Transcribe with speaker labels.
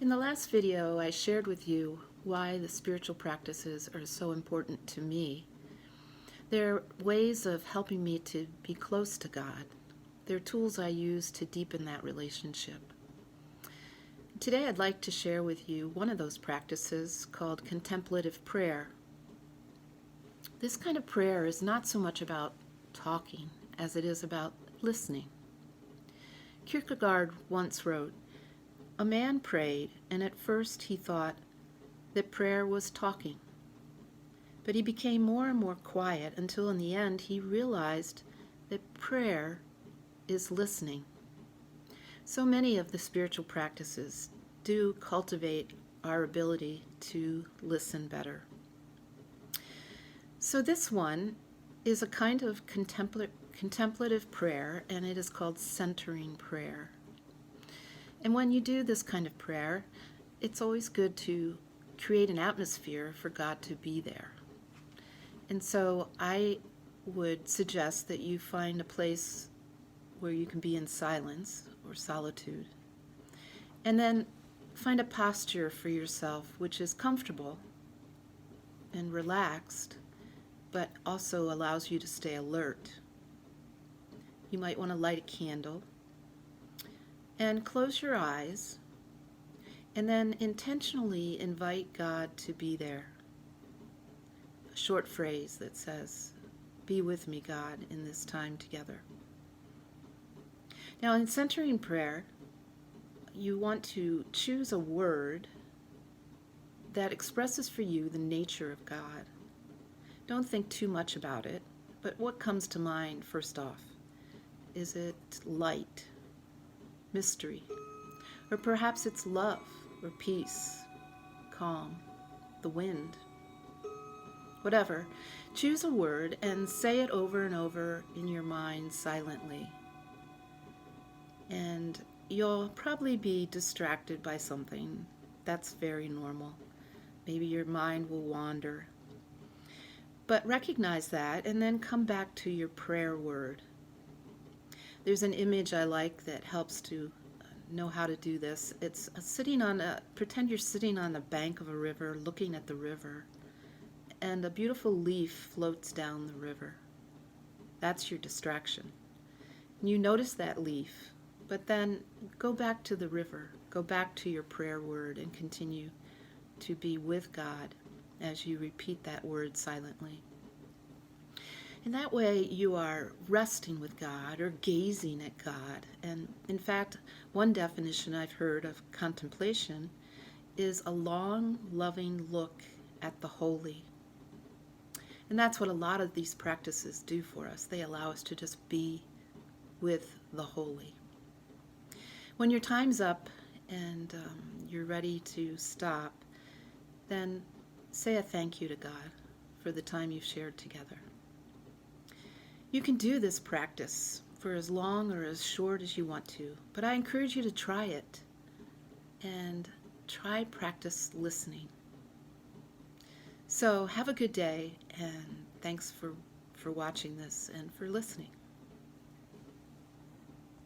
Speaker 1: In the last video, I shared with you why the spiritual practices are so important to me. They're ways of helping me to be close to God. They're tools I use to deepen that relationship. Today, I'd like to share with you one of those practices called Contemplative Prayer. This kind of prayer is not so much about talking as it is about listening. Kierkegaard once wrote, "A man prayed, and at first he thought that prayer was talking. But he became more and more quiet until in the end he realized that prayer is listening." So many of the spiritual practices do cultivate our ability to listen better. So this one is a kind of contemplative prayer, and it is called centering prayer. And when you do this kind of prayer, it's always good to create an atmosphere for God to be there. And so I would suggest that you find a place where you can be in silence or solitude. And then find a posture for yourself which is comfortable and relaxed, but also allows you to stay alert. You might want to light a candle and close your eyes, and then intentionally invite God to be there. A short phrase that says, "Be with me, God, in this time together." Now, in centering prayer, you want to choose a word that expresses for you the nature of God. Don't think too much about it, but what comes to mind first off? Is it light? Mystery, or perhaps it's love or peace, calm, the wind. Whatever, choose a word and say it over and over in your mind silently. And you'll probably be distracted by something. That's very normal. Maybe your mind will wander. But recognize that and then come back to your prayer word. There's an image I like that helps to know how to do this. It's pretend you're sitting on the bank of a river, looking at the river, and a beautiful leaf floats down the river. That's your distraction. You notice that leaf, but then go back to the river, go back to your prayer word, and continue to be with God as you repeat that word silently. In that way, you are resting with God or gazing at God. And in fact, one definition I've heard of contemplation is a long, loving look at the holy. And that's what a lot of these practices do for us. They allow us to just be with the holy. When your time's up and you're ready to stop, then say a thank you to God for the time you've shared together. You can do this practice for as long or as short as you want to, but I encourage you to try it and practice listening. So have a good day, and thanks for watching this and for listening.